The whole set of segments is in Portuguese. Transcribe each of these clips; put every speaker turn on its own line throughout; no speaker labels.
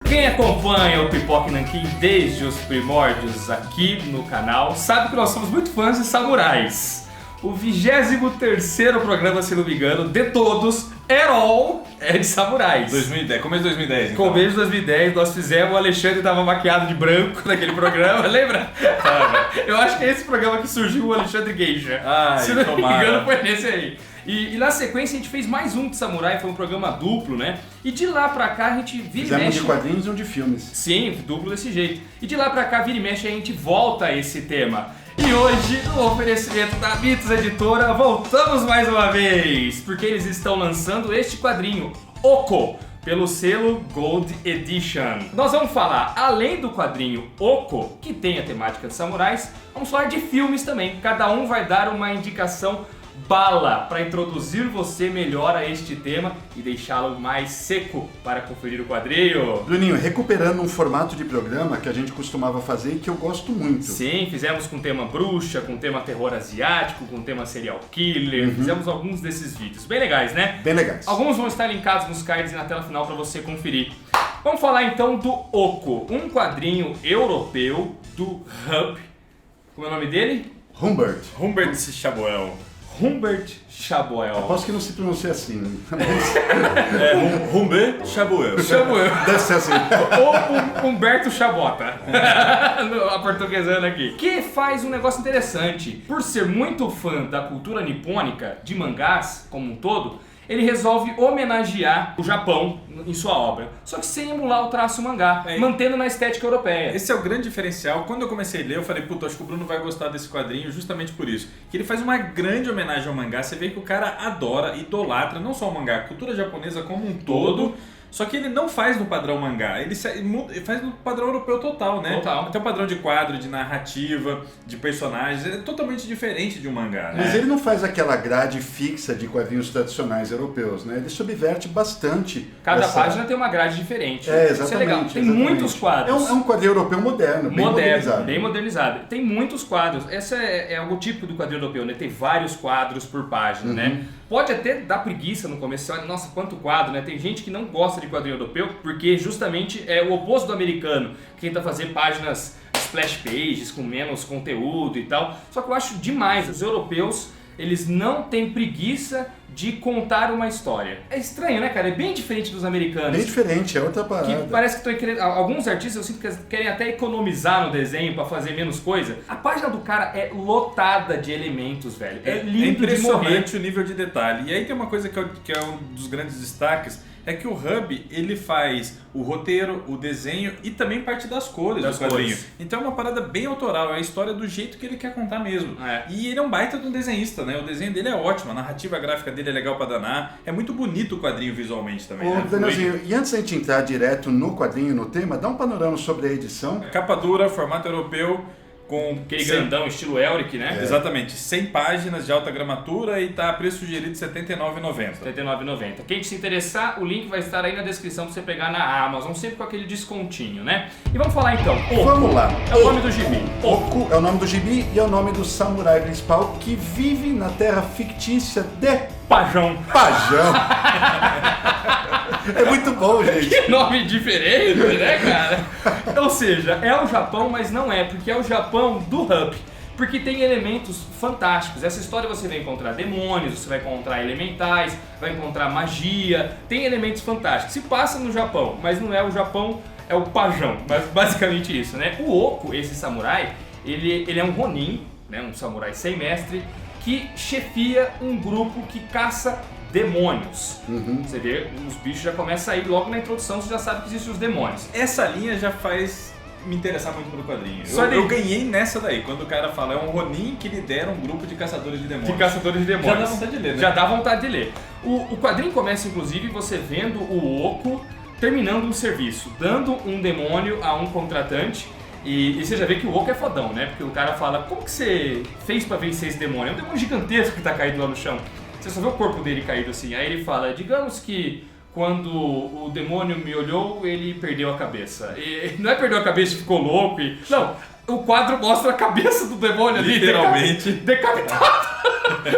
Quem acompanha o Pipoca Nanquim desde os primórdios aqui no canal sabe que nós somos muito fãs de samurais. O 23º programa, se não me engano, de todos, é de samurais.
2010, começo de 2010. Então.
Começo de 2010, nós fizemos, o Alexandre tava maquiado de branco naquele programa, lembra? Eu acho que é esse programa que surgiu o Alexandre Geisha. Se não me engano, foi nesse aí. E na sequência a gente fez mais um de samurai, foi um programa duplo, né? E de lá pra cá a gente vira e mexe...
Fizemos de quadrinhos e um de filmes.
Sim, duplo desse jeito. E de lá pra cá, vira e mexe, a gente volta a esse tema. E hoje, no oferecimento da Mitos Editora, voltamos mais uma vez, porque eles estão lançando este quadrinho, Oko, pelo selo Gold Edition. Nós vamos falar, além do quadrinho Oko, que tem a temática de samurais, vamos falar de filmes também. Cada um vai dar uma indicação bala para introduzir você melhor a este tema e deixá-lo mais seco para conferir o quadrinho.
Bruninho, recuperando um formato de programa que a gente costumava fazer e que eu gosto muito.
Sim, fizemos com tema bruxa, com tema terror asiático, com tema serial killer, fizemos alguns desses vídeos, bem legais, né?
Bem legais.
Alguns vão estar linkados nos cards e na tela final para você conferir. Vamos falar então do Oko, um quadrinho europeu do Hub. Como é o nome dele?
Humbert
Chaboel.
Humbert Chaboel.
Aposto que não se pronuncia assim.
Humbert Chaboel.
Chaboel.
Deve ser assim.
Ou Humberto Chabota. A portuguesana aqui. Que faz um negócio interessante. Por ser muito fã da cultura nipônica, de mangás como um todo, ele resolve homenagear o Japão em sua obra, só que sem emular o traço mangá, mantendo na estética europeia.
Esse é o grande diferencial. Quando eu comecei a ler, eu falei, puta, acho que o Bruno vai gostar desse quadrinho justamente por isso. Que ele faz uma grande homenagem ao mangá. Você vê que o cara adora, idolatra, não só o mangá, a cultura japonesa como um todo. Só que ele não faz no padrão mangá, ele faz no padrão europeu total, né?
Total.
Até o padrão de quadro, de narrativa, de personagens, é totalmente diferente de um mangá, né?
Mas ele não faz aquela grade fixa de quadrinhos tradicionais europeus, né? Ele subverte bastante.
Cada página tem uma grade diferente.
Exatamente.
Isso é legal. Tem
exatamente.
muitos quadros.
É um quadrinho europeu moderno, bem modernizado.
Bem modernizado. Tem muitos quadros. Essa é algo típico do quadrinho europeu, né? Tem vários quadros por página, né? Pode até dar preguiça no começo, você olha, nossa, quanto quadro, né? Tem gente que não gosta de quadrinho europeu, porque justamente é o oposto do americano, que tenta fazer páginas splash pages, com menos conteúdo e tal. Só que eu acho demais, os europeus, eles não têm preguiça de contar uma história. É estranho, né, cara? É bem diferente dos americanos.
Bem diferente, é outra parada.
Que parece que estão querendo... Alguns artistas eu sinto que querem até economizar no desenho pra fazer menos coisa. A página do cara é lotada de elementos, velho. É lindo de morrer.
Impressionante o nível de detalhe. E aí tem uma coisa que é um dos grandes destaques, é que o Hub, ele faz o roteiro, o desenho e também parte das cores do quadrinho. Então é uma parada bem autoral, é a história do jeito que ele quer contar mesmo. E ele é um baita de um desenhista, né? O desenho dele é ótimo, a narrativa gráfica dele é legal pra danar. É muito bonito o quadrinho visualmente também, né?
Danielzinho, e antes da gente entrar direto no quadrinho, no tema, dá um panorama sobre a edição.
Capa dura, formato europeu, com
aquele grandão, estilo Elric, né?
Exatamente, 100 páginas de alta gramatura e tá a preço sugerido de R$ 79,90.
R$ 79,90. Quem se interessar, o link vai estar aí na descrição pra você pegar na Amazon, sempre com aquele descontinho, né? E vamos falar então. Oko.
Vamos lá.
É o nome do gibi.
Oko é o nome do gibi e é o nome do samurai principal que vive na terra fictícia de
Pajão.
É muito bom, gente.
Que nome diferente, né, cara? Ou seja, é o Japão, mas não é, porque é o Japão do Hub. Porque tem elementos fantásticos. Essa história você vai encontrar demônios, você vai encontrar elementais, vai encontrar magia. Tem elementos fantásticos. Se passa no Japão, mas não é o Japão, é o Pajão. Mas basicamente isso, né? O Oko, esse samurai, ele é um Ronin, né, um samurai sem mestre, que chefia um grupo que caça demônios. Você vê, os bichos já começam a ir logo na introdução, você já sabe que existem os demônios.
Essa linha já faz me interessar muito pelo quadrinho.
Eu
ganhei nessa daí, quando o cara fala, é um Ronin que lidera um grupo de caçadores de demônios.
Já
dá vontade de ler, né?
Já dá vontade de ler. O quadrinho começa, inclusive, você vendo o Oko terminando um serviço, dando um demônio a um contratante. E você já vê que o Oko é fodão, né? Porque o cara fala, como que você fez pra vencer esse demônio? É um demônio gigantesco que tá caído lá no chão. Você só vê o corpo dele caído assim. Aí ele fala, digamos que quando o demônio me olhou, ele perdeu a cabeça. E não é perdeu a cabeça e ficou louco e... Não, o quadro mostra a cabeça do demônio ali.
Literalmente.
Decapitado.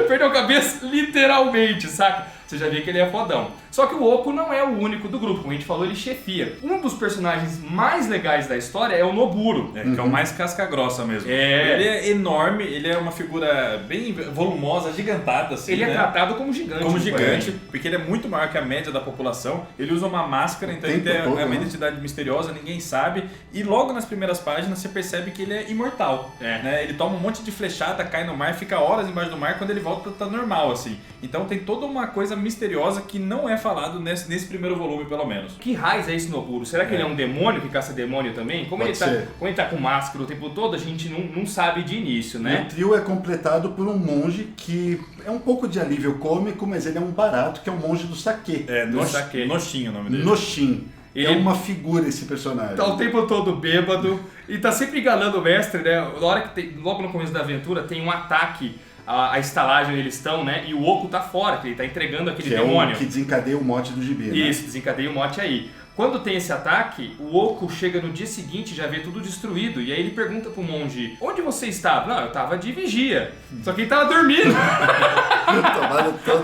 Perdeu a cabeça literalmente, saca? Você já vê que ele é fodão. Só que o Oco não é o único do grupo, como a gente falou, ele chefia. Um dos personagens mais legais da história é o Noburo.
Que é o mais casca-grossa mesmo. Ele é enorme, ele é uma figura bem volumosa, gigantada, assim,
Ele
né?
é tratado como gigante.
Como gigante, porque ele é muito maior que a média da população. Ele usa uma máscara, então ele tem uma identidade misteriosa, ninguém sabe. E logo nas primeiras páginas você percebe que ele é imortal. Né? Ele toma um monte de flechada, cai no mar, fica horas embaixo do mar, quando ele volta tá normal, assim. Então tem toda uma coisa misteriosa que não é falado nesse primeiro volume, pelo menos.
Que raiz é esse Noburo? Será que ele é um demônio que caça demônio também? Como ele tá com máscara o tempo todo, a gente não sabe de início, né?
O trio é completado por um monge que é um pouco de alívio cômico, mas ele é um barato, que é o monge do saque.
Do saque.
Noshin o nome dele.
Noshin.
Ele
é uma figura esse personagem.
Tá o tempo todo bêbado e tá sempre enganando o mestre, né? Na hora que logo no começo da aventura tem um ataque à estalagem onde eles estão, né? E o Oco tá fora, que ele tá entregando aquele demônio.
Que desencadeia o mote do gibi, né?
Isso, desencadeia o mote aí. Quando tem esse ataque, o Oco chega no dia seguinte e já vê tudo destruído. E aí ele pergunta pro monge, onde você estava? Não, eu tava de vigia. Só que ele tava dormindo.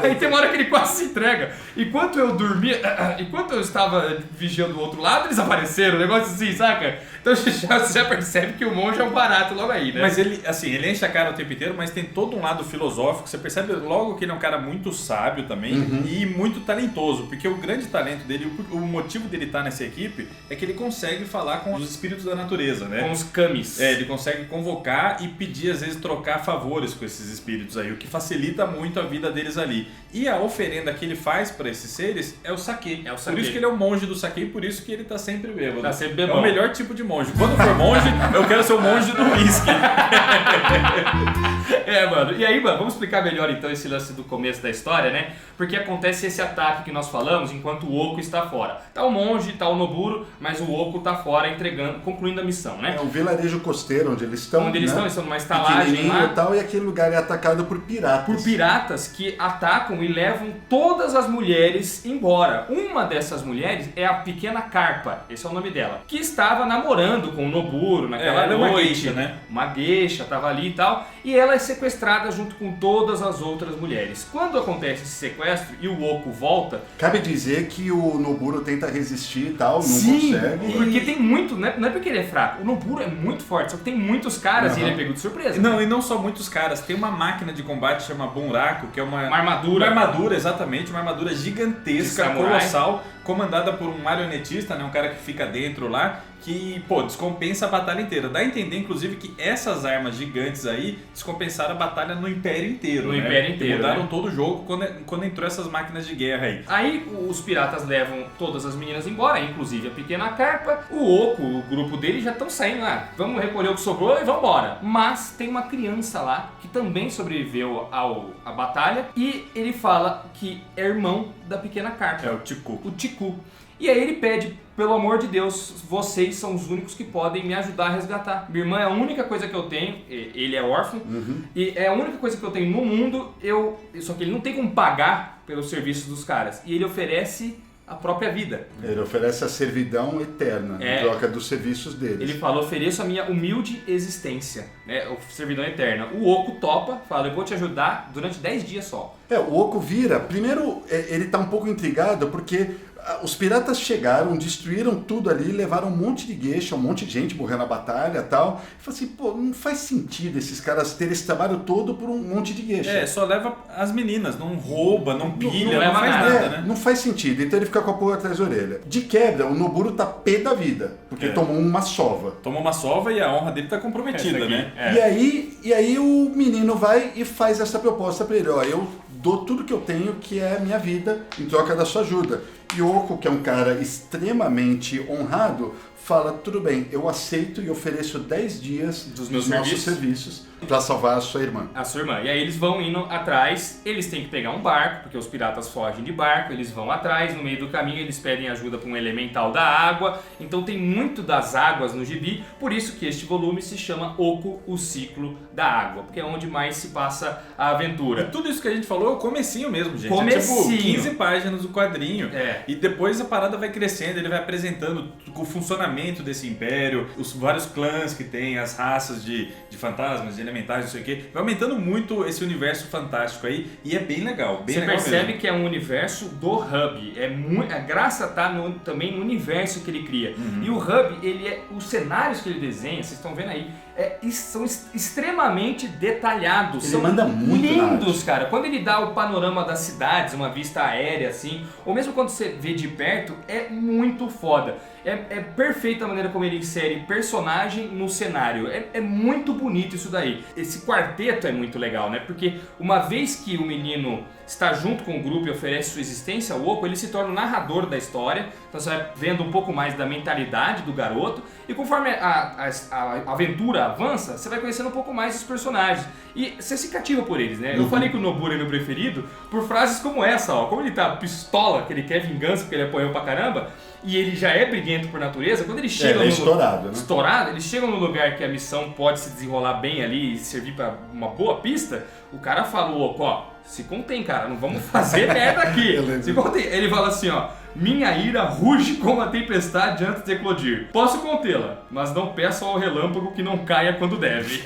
Aí tem uma hora que ele quase se entrega. Enquanto eu dormia, enquanto eu estava vigiando o outro lado, eles apareceram. Um negócio assim, saca? Então você já percebe que o monge é um barato logo aí, né?
Mas ele, assim, ele enche a cara o tempo inteiro, mas tem todo um lado filosófico. Você percebe logo que ele é um cara muito sábio também e muito talentoso. Porque o grande talento dele, o motivo dele estar nessa equipe é que ele consegue falar com os espíritos da natureza, né?
Com os kamis.
Ele consegue convocar e pedir, às vezes, trocar favores com esses espíritos aí, o que facilita muito a vida deles ali. E a oferenda que ele faz para esses seres é o saque. Por isso que ele é o monge do saque e por isso que ele tá sempre bêbado.
Tá sempre bebão.
É o melhor tipo de monge. Quando for monge, eu quero ser o monge do whisky.
Mano. E aí, mano, vamos explicar melhor então esse lance do começo da história, né? Porque acontece esse ataque que nós falamos enquanto o Oco está fora. Tá o monge, tá o Noburo, mas o Oco tá fora concluindo a missão, né?
É o vilarejo costeiro onde eles estão.
Onde eles estão numa estalagem lá.
E aquele lugar é atacado por piratas.
Por piratas que atacam e levam todas as mulheres embora. Uma dessas mulheres é a Pequena Carpa, esse é o nome dela, que estava namorando com o Noburo naquela noite.
Uma geisha, né?
Uma geisha, tava ali e tal. E ela é sequestrada junto com todas as outras mulheres. Quando acontece esse sequestro e o Oco volta...
Cabe dizer que o Noburo tenta resistir e tal, não consegue.
Porque tem muito... Não é porque ele é fraco. O Noburo é muito forte, só que tem muitos caras e ele é pego de surpresa.
Não, e não só muitos caras. Tem uma máquina de combate que chama Bunraku, que é uma
armadura.
Uma armadura, exatamente. Uma armadura gigantesca, colossal, comandada por um marionetista, né? Um cara que fica dentro lá, que, descompensa a batalha inteira. Dá a entender, inclusive, que essas armas gigantes aí descompensaram a batalha no Império inteiro, né?
Império inteiro,
mudaram todo o jogo quando entrou essas máquinas de guerra aí.
Aí os piratas levam todas as meninas embora, inclusive a Pequena Carpa. O Oco, o grupo dele, já estão saindo lá. Vamos recolher o que sobrou e vamos embora. Mas tem uma criança lá que também sobreviveu à batalha e ele fala que é irmão da Pequena Carpa.
É o Tiku.
O Tiku. E aí ele pede, pelo amor de Deus, vocês são os únicos que podem me ajudar a resgatar. Minha irmã é a única coisa que eu tenho, ele é órfão, e é a única coisa que eu tenho no mundo, só que ele não tem como pagar pelos serviços dos caras. E ele oferece a própria vida.
Ele oferece a servidão eterna, em troca dos serviços deles.
Ele fala, ofereço a minha humilde existência, né? Servidão eterna. O Oco topa, fala, eu vou te ajudar durante 10 dias só.
O Oco vira, primeiro ele tá um pouco intrigado porque os piratas chegaram, destruíram tudo ali, levaram um monte de geisha, um monte de gente morrendo na batalha e tal. E falou assim, não faz sentido esses caras terem esse trabalho todo por um monte de geisha.
Só leva as meninas, não rouba, não pilha,
não faz nada,
né?
Não faz sentido, então ele fica com a pulga atrás da orelha. De quebra, o Noburo tá pé da vida, porque tomou uma sova.
Tomou uma sova e a honra dele tá comprometida, né?
E aí o menino vai e faz essa proposta pra ele, eu dou tudo que eu tenho, que é a minha vida, em troca da sua ajuda. E o Oco, que é um cara extremamente honrado, fala, tudo bem, eu aceito e ofereço 10 dias
dos meus
nossos serviços para salvar a sua irmã.
A sua irmã. E aí eles vão indo atrás, eles têm que pegar um barco, porque os piratas fogem de barco, eles vão atrás, no meio do caminho eles pedem ajuda para um elemental da água, então tem muito das águas no gibi, por isso que este volume se chama Oco, o Ciclo da Água, porque é onde mais se passa a aventura.
E tudo isso que a gente falou é o comecinho mesmo, gente.
Comecinho.
É tipo 15 páginas do quadrinho. E depois a parada vai crescendo, ele vai apresentando o funcionamento desse império, os vários clãs que tem, as raças de fantasmas, de elementais, não sei o que. Vai aumentando muito esse universo fantástico aí e é bem legal, bem legal.
Você percebe
mesmo.
que é um universo do Hub. A graça tá também no universo que ele cria. E o Hub, os cenários que ele desenha, vocês estão vendo aí, são extremamente detalhados.
Ele
são
manda muito
lindos, cara. Quando ele dá o panorama das cidades, uma vista aérea assim, ou mesmo quando você vê de perto, é muito foda. É perfeita a maneira como ele insere personagem no cenário. É muito bonito isso daí. Esse quarteto é muito legal, né? Porque uma vez que o menino está junto com o grupo e oferece sua existência ao Oco, ele se torna o narrador da história. Então você vai vendo um pouco mais da mentalidade do garoto. E conforme a aventura avança, você vai conhecendo um pouco mais os personagens. E você se cativa por eles, né? Eu falei que o Noburo é meu preferido por frases como essa, ó. Como ele tá pistola, que ele quer vingança porque ele apanhou pra caramba, e ele já é briguento por natureza, quando ele chega estourado, eles chegam no lugar que a missão pode se desenrolar bem ali e servir pra uma boa pista, o cara falou, ó, se contém, cara, não vamos fazer merda aqui. Se contém. Ele fala assim, ó, minha ira ruge como a tempestade antes de eclodir. Posso contê-la, mas não peço ao relâmpago que não caia quando deve.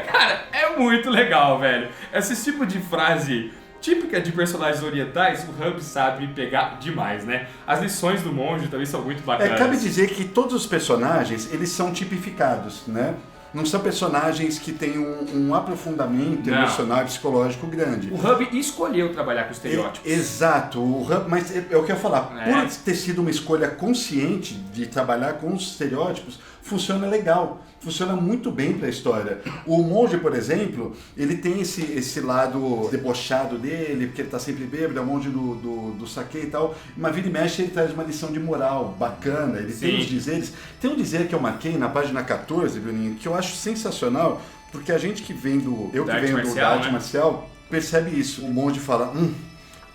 Cara, é muito legal, velho. Esse tipo de frase típica de personagens orientais, o Hub sabe pegar demais, né? As lições do monge também são muito bacanas.
Cabe dizer que todos os personagens, eles são tipificados, né? Não são personagens que têm um aprofundamento emocional e psicológico grande.
O Hub escolheu trabalhar com estereótipos.
Exato, o Hub, mas é o que eu ia falar. Por ter sido uma escolha consciente de trabalhar com os estereótipos, funciona legal. Funciona muito bem para a história. O monge, por exemplo, ele tem esse lado debochado dele, porque ele tá sempre bêbado, é o monge do saque e tal. Mas vira e mexe, ele traz uma lição de moral bacana, ele tem uns dizeres. Tem um dizer que eu marquei na página 14, Bruninho, que eu acho sensacional, porque a gente que vem do da arte marcial, percebe isso. O monge fala,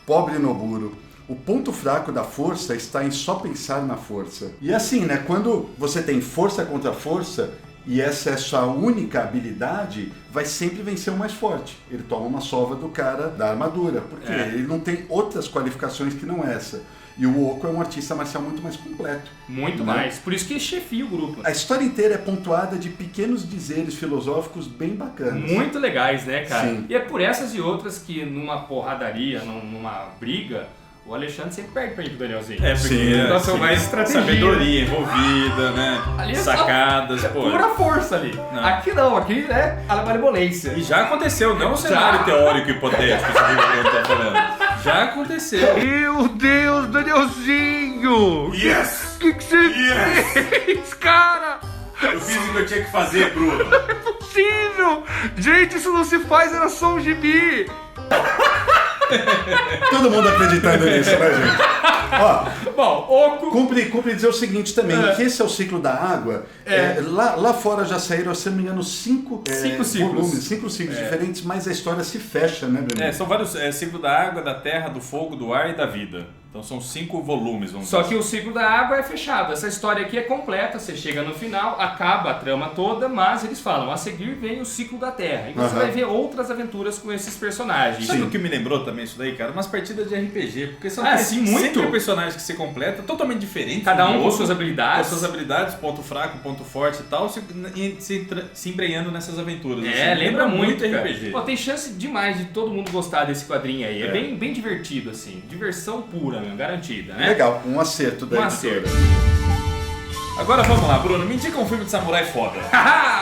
pobre Noburo, o ponto fraco da força está em só pensar na força. E assim, né, quando você tem força contra força, e essa é a sua única habilidade, vai sempre vencer o mais forte. Ele toma uma sova do cara da armadura, porque ele não tem outras qualificações que não essa. E o Oco é um artista marcial muito mais completo.
Muito mais. Por isso que ele chefia o grupo.
A história inteira é pontuada de pequenos dizeres filosóficos bem bacanas.
Muito legais, né, cara?
Sim.
E é por essas e outras que numa porradaria, numa briga, o Alexandre sempre perde pra ir pro Danielzinho.
Porque são mais sabedoria envolvida, né?
Ali
sacadas,
é pura força ali. Não. Aqui não, aqui é a malemolência.
E já aconteceu, não um cenário teórico hipotético, isso que eu tô falando. Já aconteceu.
Meu Deus, Danielzinho!
Yes!
O que você fez, cara?
Eu fiz o que eu tinha que fazer, Bruno.
Não é possível! Gente, isso não se faz, era só um gibi!
Todo mundo acreditando nisso, né, gente? Ó,
bom, Oco...
Cumpre dizer o seguinte também, que esse é o ciclo da água. Lá fora já saíram, se não me engano, cinco volumes, 5 ciclos diferentes, mas a história se fecha, né, Bruno?
São vários ciclos da água, da terra, do fogo, do ar e da vida. Então são 5 volumes, vamos
dizer. Só que o ciclo da água é fechado. Essa história aqui é completa, você chega no final, acaba a trama toda, mas eles falam, a seguir vem o ciclo da terra. Então você vai ver outras aventuras com esses personagens.
Sabe o que me lembrou também isso daí, cara? Umas partidas de RPG, porque são
muito
personagens que se completam, totalmente diferentes.
Cada um com suas habilidades.
Com suas habilidades, ponto fraco, ponto forte e tal, se embrenhando nessas aventuras.
Lembra muito
RPG.
Pô, tem chance demais de todo mundo gostar desse quadrinho aí. É bem divertido, assim. Diversão pura, meu, garantida, né?
Legal, um acerto da editora.
Agora vamos lá, Bruno, me indica um filme de samurai foda.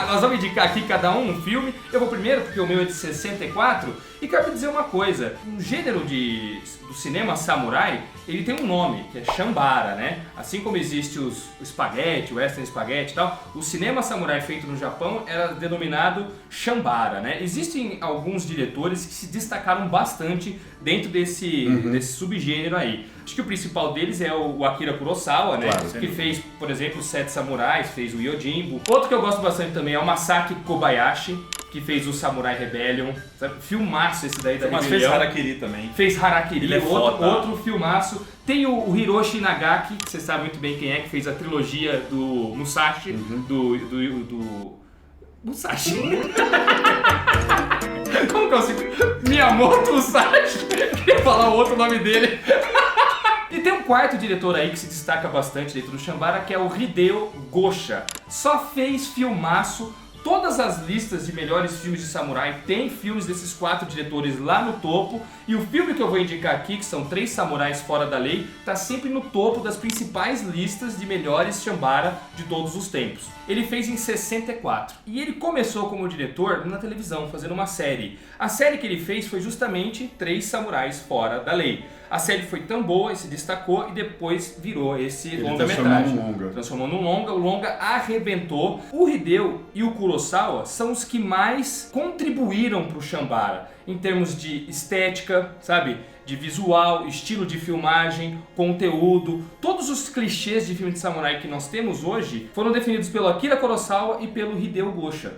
Nós vamos indicar aqui cada um filme. Eu vou primeiro, porque o meu é de 64. E quero dizer uma coisa, o gênero do cinema samurai, ele tem um nome, que é Shambara, né? Assim como existe o espaguete, o western espaguete e tal, o cinema samurai feito no Japão era denominado Shambara, né? Existem alguns diretores que se destacaram bastante dentro desse subgênero aí. Acho que o principal deles é o Akira Kurosawa, né? Claro, que fez, por exemplo, os 7 Samurais, fez o Yojimbo. Outro que eu gosto bastante também é o Masaki Kobayashi, que fez o Samurai Rebellion, sabe? Filmaço esse daí da
Mas
Rebelião.
Fez Harakiri também.
Fez Harakiri,
ele é
outro filmaço. Tem o Hiroshi Nagaki, que você sabe muito bem quem é, que fez a trilogia do Musashi, do Musashi. Como que é o Miyamoto Musashi? Queria falar o outro nome dele. quarto diretor aí que se destaca bastante dentro do Shambara, que é o Hideo Gosha. Só fez filmaço. Todas as listas de melhores filmes de samurai tem filmes desses 4 diretores lá no topo. E o filme que eu vou indicar aqui, que são 3 Samurais Fora da Lei, tá sempre no topo das principais listas de melhores Shambara de todos os tempos. Ele fez em 64. E ele começou como diretor na televisão, fazendo uma série. A série que ele fez foi justamente 3 Samurais Fora da Lei. A série foi tão boa e se destacou e depois virou esse longa-metragem. Transformou num longa. O longa arrebentou. O Hideo e o Kurosawa são os que mais contribuíram para o Shambara em termos de estética, sabe? De visual, estilo de filmagem, conteúdo. Todos os clichês de filme de samurai que nós temos hoje foram definidos pelo Akira Kurosawa e pelo Hideo Gosha.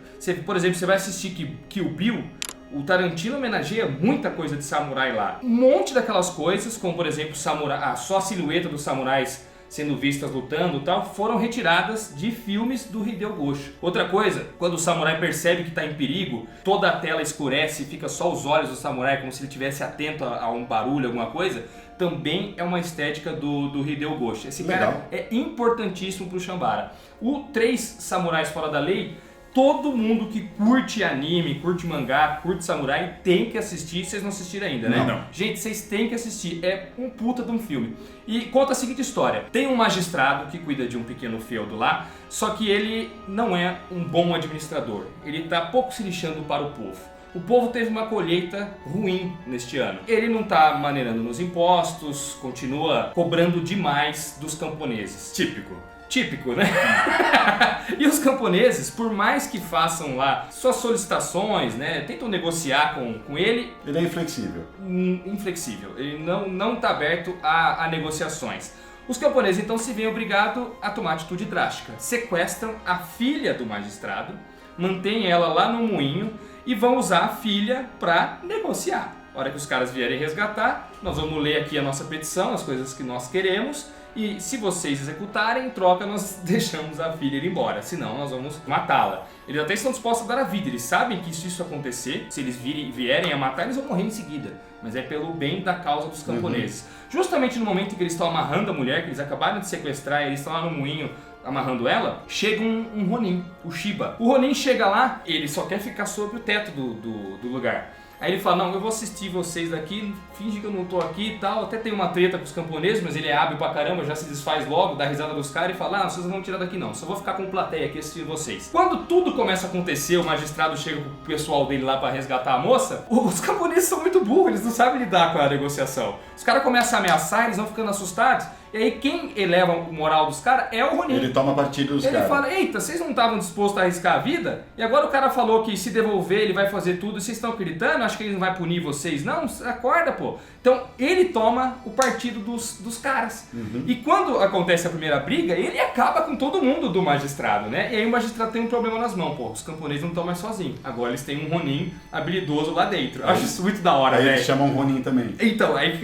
Por exemplo, você vai assistir Kill Bill. O Tarantino homenageia muita coisa de samurai lá. Um monte daquelas coisas, como por exemplo só a silhueta dos samurais sendo vistas lutando e tal, foram retiradas de filmes do Hideo Gosha. Outra coisa, quando o samurai percebe que está em perigo, toda a tela escurece e fica só os olhos do samurai, como se ele estivesse atento a um barulho, alguma coisa, também é uma estética do Hideo Gosha. Esse cara é importantíssimo para o Shambara. O 3 Samurais Fora da Lei, todo mundo que curte anime, curte mangá, curte samurai tem que assistir. Vocês não assistiram ainda, né?
Não.
Gente, vocês têm que assistir. É um puta de um filme. E conta a seguinte história. Tem um magistrado que cuida de um pequeno feudo lá, só que ele não é um bom administrador. Ele tá pouco se lixando para o povo. O povo teve uma colheita ruim neste ano. Ele não está maneirando nos impostos, continua cobrando demais dos camponeses. Típico, né? E os camponeses, por mais que façam lá suas solicitações, né, tentam negociar com ele...
Ele é inflexível.
Inflexível. Ele não está aberto a negociações. Os camponeses então se veem obrigados a tomar atitude drástica. Sequestram a filha do magistrado, mantêm ela lá no moinho e vão usar a filha para negociar. A hora que os caras vierem resgatar, nós vamos ler aqui a nossa petição, as coisas que nós queremos, e se vocês executarem, em troca nós deixamos a filha ir embora, senão nós vamos matá-la. Eles até estão dispostos a dar a vida, eles sabem que se isso acontecer, se eles vierem a matar, eles vão morrer em seguida, mas é pelo bem da causa dos camponeses. Justamente no momento em que eles estão amarrando a mulher, que eles acabaram de sequestrar, eles estão lá no moinho amarrando ela, chega um Ronin, o Shiba. O Ronin chega lá, ele só quer ficar sobre o teto do lugar. Aí ele fala, não, eu vou assistir vocês daqui, finge que eu não tô aqui e tal. Até tem uma treta com os camponeses, mas ele é hábil pra caramba, já se desfaz logo, dá risada dos caras e fala, vocês não vão tirar daqui não, só vou ficar com plateia aqui assistindo vocês. Quando tudo começa a acontecer, o magistrado chega com o pessoal dele lá pra resgatar a moça, os camponeses são muito burros, eles não sabem lidar com a negociação. Os caras começam a ameaçar, eles vão ficando assustados. E aí quem eleva o moral dos caras é o Ronin.
Ele toma partido dos caras.
Ele fala, eita, vocês não estavam dispostos a arriscar a vida? E agora o cara falou que se devolver ele vai fazer tudo e vocês estão acreditando? Acho que ele não vai punir vocês. Não, acorda, pô. Então ele toma o partido dos caras. E quando acontece a primeira briga, ele acaba com todo mundo do magistrado, né? E aí o magistrado tem um problema nas mãos, pô. Os camponeses não estão mais sozinhos. Agora eles têm um Ronin habilidoso lá dentro. Acho isso muito da hora,
né?
Aí
eles chamam Ronin também.
Então, aí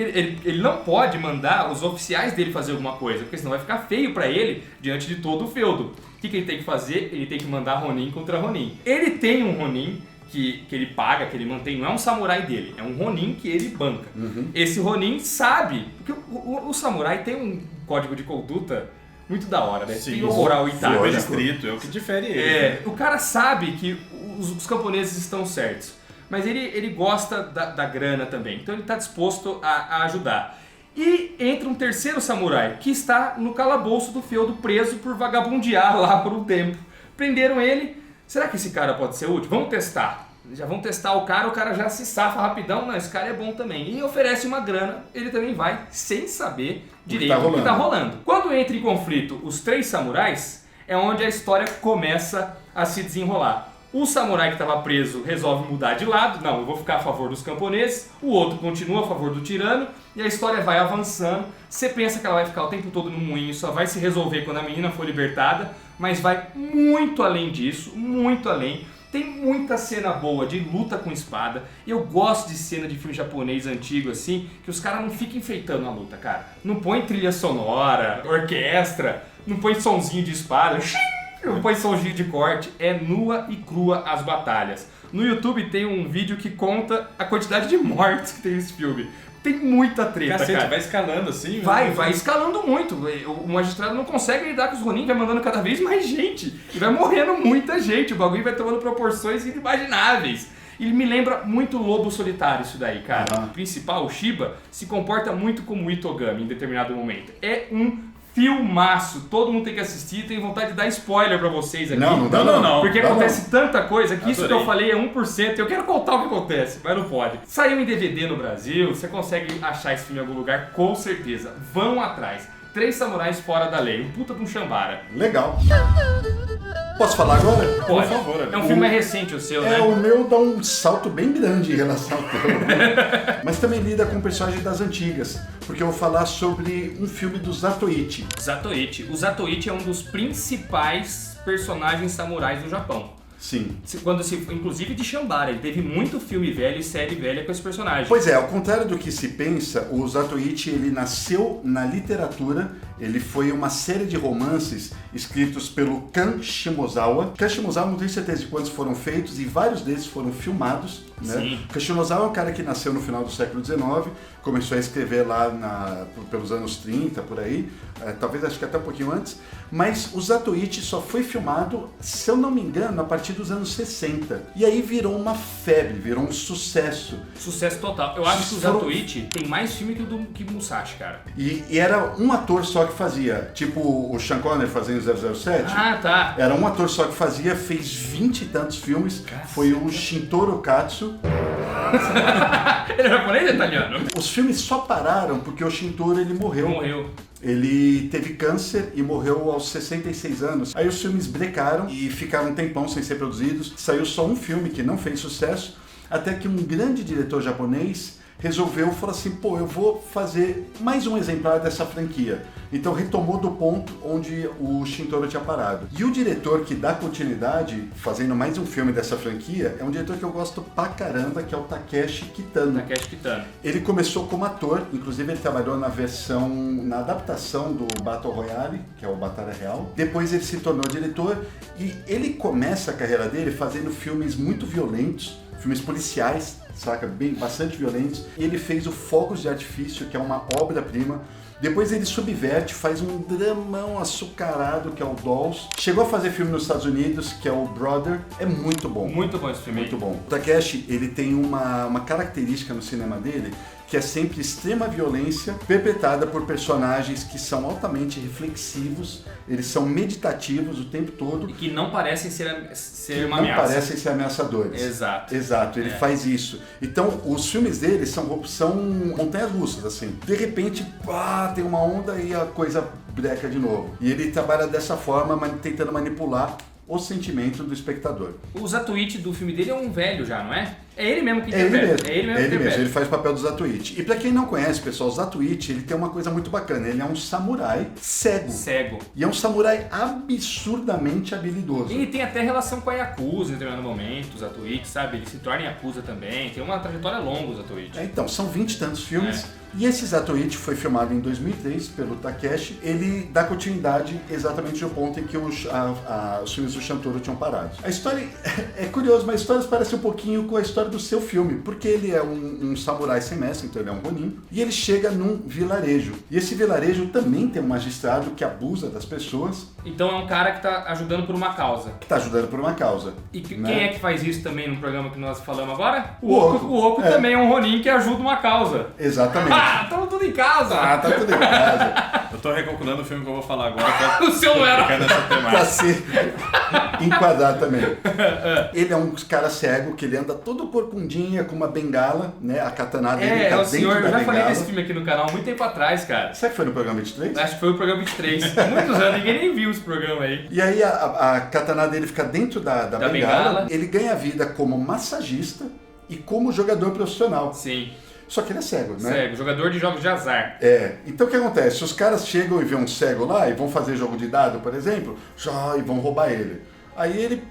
ele não pode mandar os oficiais dele fazer alguma coisa, porque senão vai ficar feio pra ele diante de todo o feudo. O que ele tem que fazer? Ele tem que mandar Ronin contra Ronin. Ele tem um Ronin que ele paga, que ele mantém, não é um samurai dele, é um Ronin que ele banca. Esse Ronin sabe, porque o samurai tem um código de conduta muito da hora, né?
Sim,
tem o moral itálico.
Foi escrito, é o que difere ele.
O cara sabe que os camponeses estão certos, mas ele gosta da grana também, então ele está disposto a ajudar. E entra um terceiro samurai, que está no calabouço do feudo, preso por vagabundear lá por um tempo. Prenderam ele. Será que esse cara pode ser útil? Vamos testar. Já vão testar o cara já se safa rapidão. Não, esse cara é bom também. E oferece uma grana, ele também vai sem saber direito o que está rolando. Quando entra em conflito os 3 samurais, é onde a história começa a se desenrolar. O samurai que estava preso resolve mudar de lado. Não, eu vou ficar a favor dos camponeses. O outro continua a favor do tirano. E a história vai avançando. Você pensa que ela vai ficar o tempo todo no moinho, só vai se resolver quando a menina for libertada. Mas vai muito além disso, muito além. Tem muita cena boa de luta com espada. Eu gosto de cena de filme japonês antigo assim, que os caras não ficam enfeitando a luta, cara. Não põe trilha sonora, orquestra, não põe sonzinho de espada. Não põe somzinho de corte, é nua e crua as batalhas. No YouTube tem um vídeo que conta a quantidade de mortes que tem nesse filme. Tem muita treta,
Cacete,
cara.
vai escalando assim.
Vai escalando muito. O magistrado não consegue lidar com os Ronin, vai mandando cada vez mais gente. E vai morrendo muita gente. O bagulho vai tomando proporções inimagináveis. E me lembra muito Lobo Solitário isso daí, cara. O principal, o Shiba, se comporta muito como o Itogami em determinado momento. É um filmaço. Todo mundo tem que assistir. Tenho vontade de dar spoiler pra vocês aqui.
Não dá não.
Porque
dá
acontece
não.
tanta coisa que isso que
Adorei.
eu falei é 1%. Eu quero contar o que acontece, mas não pode. Saiu em DVD no Brasil. Você consegue achar esse filme em algum lugar, com certeza. Vão atrás. 3 samurais fora da lei. Um puta de um chambara.
Legal. Posso falar agora?
Pode.
Por favor,
É um filme mais recente o seu, né?
O meu dá um salto bem grande em relação ao teu. Mas também lida com personagens das antigas. Porque eu vou falar sobre um filme do Zatoichi.
Zatoichi. O Zatoichi é um dos principais personagens samurais do Japão.
Sim.
Inclusive de Shambara. Ele teve muito filme velho e série velha com esse personagem.
Pois é, ao contrário do que se pensa, o Zatoichi ele nasceu na literatura. Ele foi uma série de romances escritos pelo Kan Shimozawa. Kan Shimozawa, não tenho certeza de quantos foram feitos, e vários desses foram filmados. Né?
Sim.
Kan Shimozawa é um cara que nasceu no final do século XIX, começou a escrever lá pelos anos 30, por aí, talvez acho que até um pouquinho antes, mas o Zatoichi só foi filmado, se eu não me engano, a partir dos anos 60. E aí virou uma febre, virou um sucesso.
Sucesso total. Eu acho que o Zatoichi tem mais filme que Musashi, cara.
E era um ator só que fazia, tipo o Sean Connery fazendo 007.
Ah, tá.
Era um ator só que fazia, fez 20 e tantos filmes.
Caceta.
Foi o Shintaro Katsu.
Ele é japonês ou italiano?
Os filmes só pararam porque o Shintaro ele morreu.
Morreu.
Ele teve câncer e morreu aos 66 anos. Aí os filmes brecaram e ficaram um tempão sem ser produzidos. Saiu só um filme que não fez sucesso, até que um grande diretor japonês resolveu, falou assim, pô, eu vou fazer mais um exemplar dessa franquia. Então retomou do ponto onde o Shintaro tinha parado. E o diretor que dá continuidade, fazendo mais um filme dessa franquia, é um diretor que eu gosto pra caramba, que é o Takeshi Kitano.
Takeshi Kitano.
Ele começou como ator, inclusive ele trabalhou na adaptação do Battle Royale, que é o Batalha Real. Depois ele se tornou diretor e ele começa a carreira dele fazendo filmes muito violentos, filmes policiais, saca? Bastante violentos. E ele fez o Fogos de Artifício, que é uma obra-prima. Depois ele subverte, faz um dramão açucarado, que é o Dolls. Chegou a fazer filme nos Estados Unidos, que é o Brother. É muito bom.
Muito bom esse filme.
Muito bom. O Takeshi, ele tem uma característica no cinema dele, que é sempre extrema violência perpetrada por personagens que são altamente reflexivos, eles são meditativos o tempo todo.
E que não parecem ser uma
não
ameaça.
parecem ser ameaçadores.
Exato.
Exato, ele faz isso. Então, os filmes dele são montanhas russas, assim. De repente, pá, tem uma onda e a coisa breca de novo. E ele trabalha dessa forma, tentando manipular o sentimento do espectador.
O Zatoichi do filme dele é um velho já, não é? É ele mesmo que
É ele
interpreta.
mesmo,
É ele mesmo
é
que
ele mesmo,
interpreta.
ele faz o papel do Zatoichi. E pra quem não conhece, pessoal, o Zatoichi, ele tem uma coisa muito bacana, ele é um samurai cego.
Cego.
E é um samurai absurdamente habilidoso.
Ele tem até relação com a Yakuza em determinado momento, o Zatoichi, sabe? Ele se torna Yakuza também, tem uma trajetória longa o Zatoichi.
Então, são 20 e tantos filmes. E esse Zatoichi foi filmado em 2003 pelo Takeshi. Ele dá continuidade exatamente no ponto em que os filmes do Shintaro tinham parado. A história é curiosa, mas a história parece um pouquinho com a história do seu filme, porque ele é um samurai sem mestre, então ele é um ronin, e ele chega num vilarejo. E esse vilarejo também tem um magistrado que abusa das pessoas,
Então é um cara que tá ajudando por uma causa.
que está ajudando por uma causa.
E
né?
quem é que faz isso também no programa que nós falamos agora?
O Oco.
O Oco
É.
também é um Ronin que ajuda uma causa.
Exatamente.
Ah, tamo tudo em casa!
Ah, tá tudo em casa.
Eu tô recalculando o filme que eu vou falar agora pra
O seu não era.
ficar nessa
Pra
temática.
se enquadrar também. Ele é um cara cego que ele anda todo corcundinha com uma bengala, né? A katana dele
É
tá
o
dentro
senhor,
da
eu já falei
bengala.
desse filme aqui no canal há muito tempo atrás, cara.
Será que foi no programa 23?
Acho que foi o programa 23. Muitos anos, ninguém nem viu esse programa aí.
E aí a katana dele fica dentro da
Da
bengala.
bengala.
Ele ganha vida como massagista e como jogador profissional.
Sim,
Só que ele é cego, né?
cego, jogador de jogos de azar.
É. Então o que acontece? Os caras chegam e vêem um cego lá e vão fazer jogo de dado, por exemplo, e vão roubar ele. Aí ele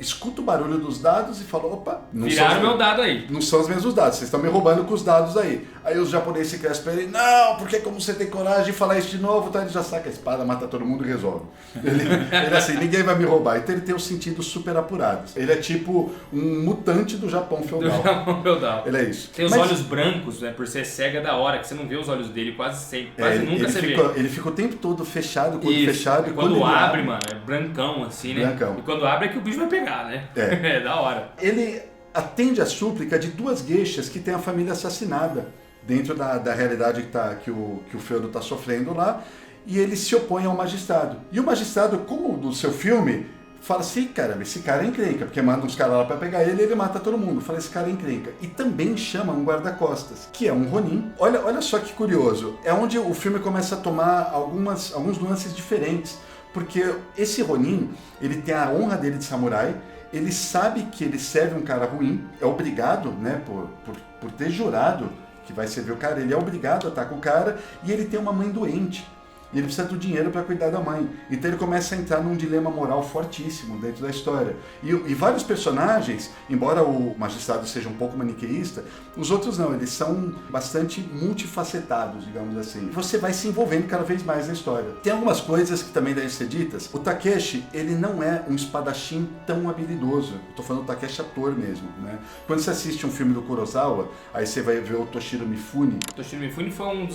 escuta o barulho dos dados e fala, opa,
viraram meu dado aí.
Não são os mesmos dados, vocês estão me roubando com os dados aí. Aí os japoneses se crescem pra ele, não, porque como você tem coragem de falar isso de novo, então ele já saca a espada, mata todo mundo e resolve. Ele assim, ninguém vai me roubar. Então ele tem os sentidos super apurados. Ele é tipo um mutante do Japão feudal.
Do Japão feudal.
Ele é isso.
Tem os olhos brancos, né, por ser cega da hora, que você não vê os olhos dele quase sempre, quase nunca você vê.
Ele fica o tempo todo fechado, fechado.
E quando abre, mano, é brancão assim, né?
Brancão.
E quando abre é que o bicho vai pegar, né? É da hora.
Ele atende a súplica de duas geishas que tem a família assassinada dentro da realidade que o feudo está sofrendo lá, e ele se opõe ao magistrado. E o magistrado, como do seu filme, fala assim, caramba, esse cara é encrenca, porque manda uns caras lá para pegar ele e ele mata todo mundo. Fala, esse cara é encrenca. E também chama um guarda-costas, que é um Ronin. Olha só que curioso, é onde o filme começa a tomar alguns nuances diferentes, porque esse Ronin, ele tem a honra dele de samurai, ele sabe que ele serve um cara ruim, é obrigado, né, por ter jurado que vai servir o cara, ele é obrigado a estar com o cara, e ele tem uma mãe doente. E ele precisa do dinheiro para cuidar da mãe. Então ele começa a entrar num dilema moral fortíssimo dentro da história. E vários personagens, embora o magistrado seja um pouco maniqueísta, os outros não, eles são bastante multifacetados, digamos assim. Você vai se envolvendo cada vez mais na história. Tem algumas coisas que também devem ser ditas. O Takeshi, ele não é um espadachim tão habilidoso. Eu tô falando do Takeshi ator mesmo, né? Quando você assiste um filme do Kurosawa, aí você vai ver o Toshiro Mifune.
O Toshiro Mifune foi um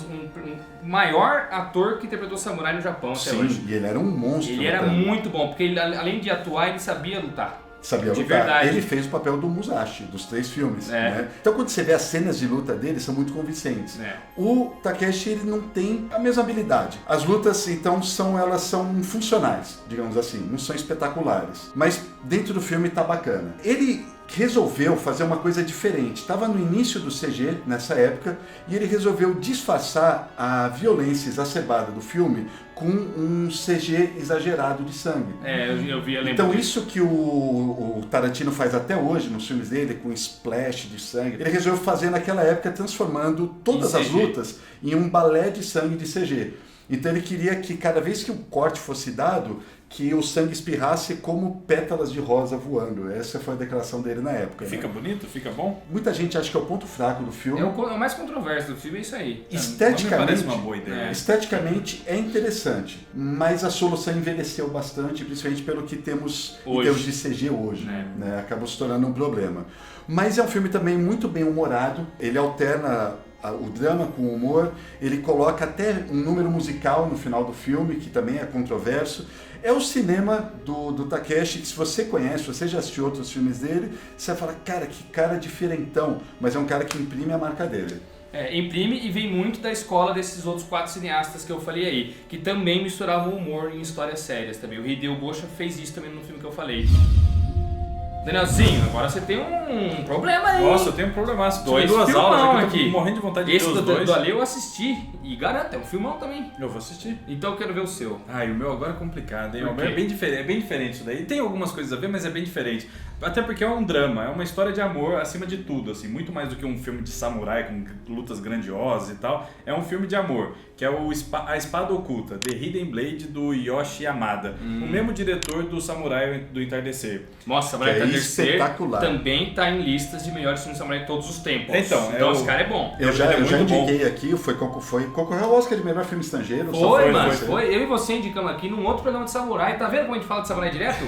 maior ator que interpretou o samurai no Japão até hoje.
Sim, e ele era um monstro.
Ele era muito bom, porque ele, além de atuar, ele sabia lutar.
Sabia lutar.
Verdade.
Ele fez o papel do Musashi, dos 3 filmes. Né? Então quando você vê as cenas de luta dele, são muito convincentes. O Takeshi, ele não tem a mesma habilidade. As lutas, então, elas são funcionais, digamos assim, não são espetaculares. Mas dentro do filme tá bacana. Ele resolveu fazer uma coisa diferente. Estava no início do CG, nessa época, e ele resolveu disfarçar a violência exacerbada do filme com um CG exagerado de sangue.
Eu vi, eu lembro.
Então isso que o Tarantino faz até hoje nos filmes dele, com splash de sangue, ele resolveu fazer naquela época, transformando todas as lutas em um balé de sangue de CG. Então ele queria que cada vez que o corte fosse dado, que o sangue espirrasse como pétalas de rosa voando. Essa foi a declaração dele na época.
Fica bonito? Fica bom?
Muita gente acha que é o ponto fraco do filme.
É o mais controverso do filme, é isso aí.
Esteticamente,
não me parece uma boa ideia.
Esteticamente é interessante, mas a solução envelheceu bastante, principalmente pelo que temos em termos de CG hoje. Né? Acabou se tornando um problema. Mas é um filme também muito bem humorado, ele alterna o drama com o humor, ele coloca até um número musical no final do filme, que também é controverso. É o cinema do Takeshi, que se você conhece, se você já assistiu outros filmes dele, você vai falar, cara, que cara diferentão, mas é um cara que imprime a marca dele.
Imprime e vem muito da escola desses outros 4 cineastas que eu falei aí, que também misturavam humor em histórias sérias também. O Hideo Gosha fez isso também no filme que eu falei. Danielzinho, agora você tem um problema aí.
Nossa, eu tenho um problemaço.
Dois
2 aulas aqui.
aqui.
Eu tô morrendo de vontade de ver os dois.
Esse do Ale eu assisti e garanto, é um filmão também.
Eu vou assistir.
Então eu quero ver o seu.
E o meu agora é complicado, hein? O meu
É
bem diferente isso daí. Tem algumas coisas a ver, mas é bem diferente. Até porque é um drama, é uma história de amor acima de tudo, assim, muito mais do que um filme de samurai com lutas grandiosas e tal. É um filme de amor, que é A Espada Oculta, The Hidden Blade, do Yoshi Yamada, o mesmo diretor do Samurai do Entardecer.
Nossa, Samurai do Entardecer
espetacular.
Também tá em listas de melhores filmes de samurai de todos os tempos.
Então
esse cara é bom.
Eu já
muito
indiquei
bom.
aqui, concorreu ao Oscar de melhor filme estrangeiro.
Foi. Eu e você indicamos aqui num outro programa de samurai. Tá vendo como a gente fala de samurai direto?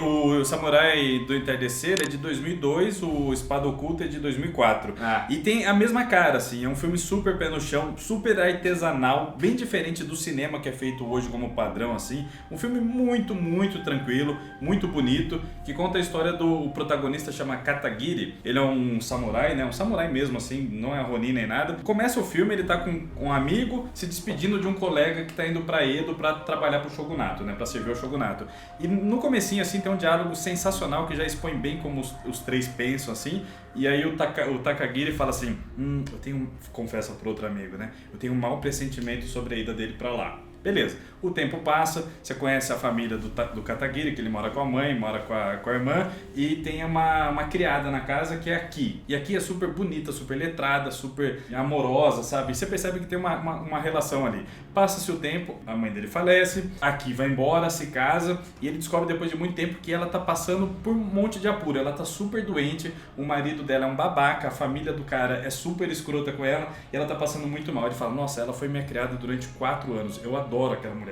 O Samurai do Entardecer é de 2002, o Espada Oculta é de 2004. E tem a mesma cara, assim, é um filme super pé no chão, super artesanal, bem diferente do cinema que é feito hoje como padrão, assim. Um filme muito, muito tranquilo, muito bonito, que conta a história do protagonista, chama Katagiri. Ele é um samurai, né? Um samurai mesmo, assim, não é Ronin nem nada. Começa o filme, ele tá com um amigo se despedindo de um colega que tá indo pra Edo pra trabalhar pro Shogunato, né? Pra servir ao Shogunato. E no comecinho, assim, tem um diálogo sensacional que já expõe bem como os 3 pensam, assim. E aí o Takagiri fala assim, eu tenho, confessa pro outro amigo, né? Eu tenho um mau pressentimento sobre a ida dele pra lá. Beleza. O tempo passa, você conhece a família do Katagiri, que ele mora com a mãe, mora com a irmã, e tem uma criada na casa que é a Ki. E a Ki é super bonita, super letrada, super amorosa, sabe? E você percebe que tem uma relação ali. Passa-se o tempo, a mãe dele falece, a Ki vai embora, se casa, e ele descobre depois de muito tempo que ela tá passando por um monte de apuro. Ela tá super doente, o marido dela é um babaca, a família do cara é super escrota com ela, e ela tá passando muito mal. Ele fala, nossa, ela foi minha criada durante 4 anos, eu adoro aquela mulher.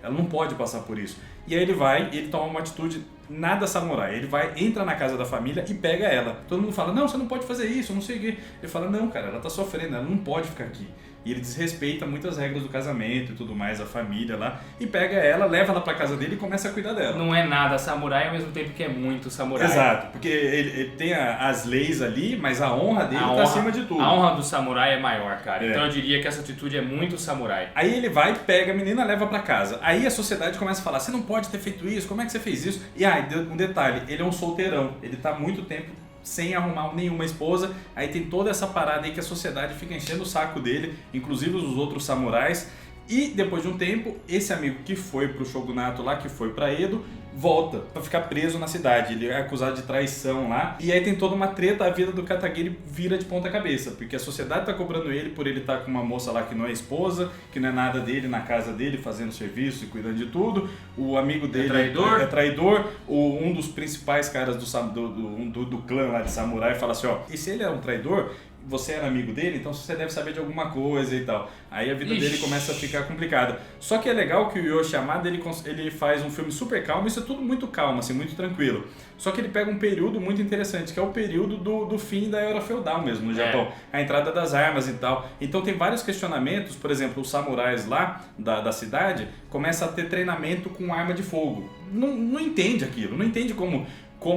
Ela não pode passar por isso. E aí ele toma uma atitude nada samurai. Ele entra na casa da família e pega ela. Todo mundo fala, não, você não pode fazer isso, não sei o quê. Ele fala, não, cara, ela tá sofrendo, ela não pode ficar aqui. E ele desrespeita muitas regras do casamento e tudo mais, a família lá, e pega ela, leva ela pra casa dele e começa a cuidar dela.
Não é nada samurai ao mesmo tempo que é muito samurai.
Exato, porque ele tem as leis ali, mas a honra dele tá acima de tudo.
A honra do samurai é maior, cara. Então eu diria que essa atitude é muito samurai.
Aí ele vai, pega a menina, leva pra casa. Aí a sociedade começa a falar, você não pode ter feito isso, como é que você fez isso? E um detalhe, ele é um solteirão, ele tá muito tempo sem arrumar nenhuma esposa, aí tem toda essa parada aí que a sociedade fica enchendo o saco dele, inclusive os outros samurais, e depois de um tempo, esse amigo que foi pro shogunato lá, que foi pra Edo, volta pra ficar preso na cidade, ele é acusado de traição lá, e aí tem toda uma treta, a vida do Katagiri vira de ponta cabeça, porque a sociedade tá cobrando ele por ele estar com uma moça lá que não é esposa, que não é nada dele, na casa dele, fazendo serviço e cuidando de tudo, o amigo dele é traidor, um dos principais caras do clã lá de samurai fala assim, ó, e se ele é um traidor, você era amigo dele, então você deve saber de alguma coisa e tal. Aí a vida dele começa a ficar complicada. Só que é legal que o Yoshi Yamada, ele faz um filme super calmo, isso é tudo muito calmo, assim, muito tranquilo. Só que ele pega um período muito interessante, que é o período do fim da era feudal mesmo no Japão. A entrada das armas e tal. Então tem vários questionamentos, por exemplo, os samurais lá da cidade começam a ter treinamento com arma de fogo. Não entende aquilo, não entende como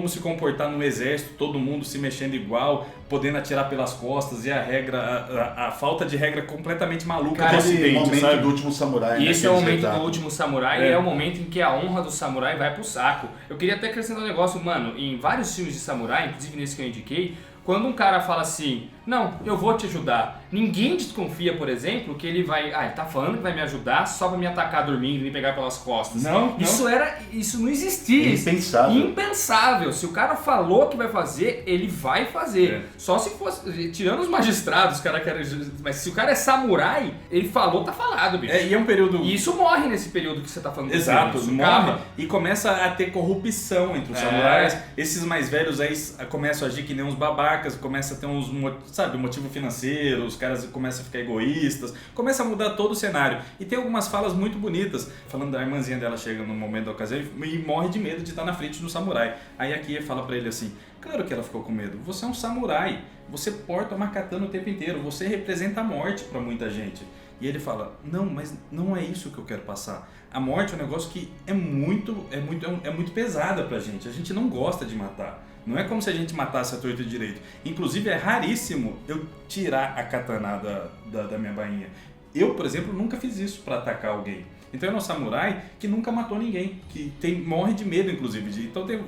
se comportar no exército, todo mundo se mexendo igual, podendo atirar pelas costas, e a falta de regra completamente maluca.
Cara, esse momento, sabe? Do último samurai.
E esse é o momento do último samurai, é o momento em que a honra do samurai vai pro saco. Eu queria até acrescentar um negócio, mano, em vários filmes de samurai, inclusive nesse que eu indiquei, quando um cara fala assim, não, eu vou te ajudar, ninguém desconfia, por exemplo, que ele vai, ele tá falando que vai me ajudar só pra me atacar dormindo e me pegar pelas costas.
Não.
Isso não existia. Impensável. Se o cara falou que vai fazer, ele vai fazer. Só se fosse, tirando os magistrados, os cara querem, mas se o cara é samurai, ele falou, tá falado, bicho.
E é um período...
E isso morre nesse período que você tá falando.
Exato, morre. E começa a ter corrupção entre os samurais. Esses mais velhos aí começam a agir que nem uns babacas, começa a ter uns, motivo financeiro, os caras começam a ficar egoístas, começa a mudar todo o cenário. E tem algumas falas muito bonitas, falando da irmãzinha dela chega no momento da ocasião e morre de medo de estar na frente do samurai. Aí a Kia fala pra ele assim, claro que ela ficou com medo, você é um samurai, você porta uma katana o tempo inteiro, você representa a morte pra muita gente. E ele fala, não, mas não é isso que eu quero passar. A morte é um negócio que é muito pesada pra gente, a gente não gosta de matar. Não é como se a gente matasse a torto e direito. Inclusive, é raríssimo eu tirar a katana da minha bainha. Eu, por exemplo, nunca fiz isso para atacar alguém. Então, é um samurai que nunca matou ninguém, que morre de medo, inclusive. Então, tem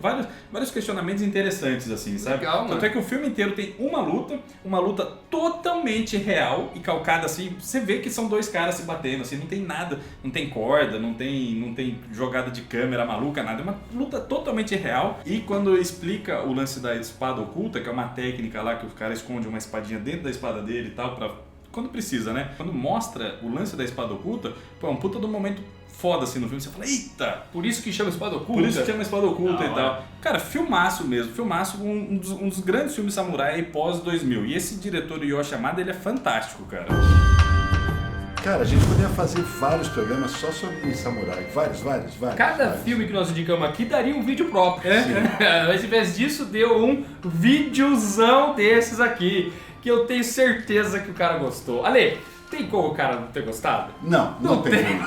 vários questionamentos interessantes, assim, sabe?
Legal, mano.
Tanto é que o filme inteiro tem uma luta totalmente real e calcada, assim. Você vê que são dois caras se batendo, assim, não tem nada, não tem corda, não tem jogada de câmera maluca, nada. É uma luta totalmente real. E quando explica o lance da espada oculta, que é uma técnica lá que o cara esconde uma espadinha dentro da espada dele e tal, quando precisa, né? Quando mostra o lance da espada oculta, é um puta do momento foda assim no filme, você fala, eita!
Por isso que chama espada oculta?
Por isso que chama espada oculta e tal. Cara, filmaço mesmo, um dos grandes filmes samurai pós-2000. E esse diretor Yoshi Yamada, ele é fantástico, cara.
Cara, a gente poderia fazer vários programas só sobre samurai, vários.
Cada filme que nós indicamos aqui daria um vídeo próprio. Mas em vez disso, deu um videozão desses aqui, que eu tenho certeza que o cara gostou. Ale, tem como o cara não ter gostado?
Não
tem.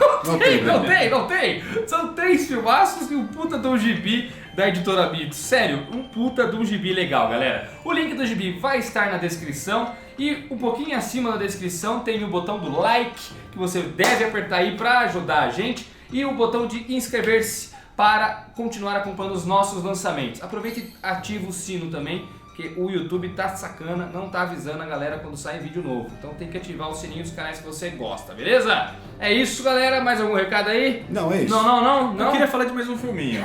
São 3 filmaços e um puta de um gibi da editora Mito. Sério, um puta de um gibi legal, galera. O link do gibi vai estar na descrição e um pouquinho acima da descrição tem o botão do like, que você deve apertar aí pra ajudar a gente, e o botão de inscrever-se para continuar acompanhando os nossos lançamentos. Aproveite e ativa o sino também, que porque o YouTube tá sacana, não tá avisando a galera quando sai vídeo novo. Então tem que ativar o sininho dos canais que você gosta, beleza? É isso, galera. Mais algum recado aí?
Não, é isso.
Não.
Eu queria falar de mais um filminho.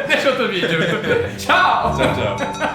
Deixa outro vídeo. Tchau!
Tchau.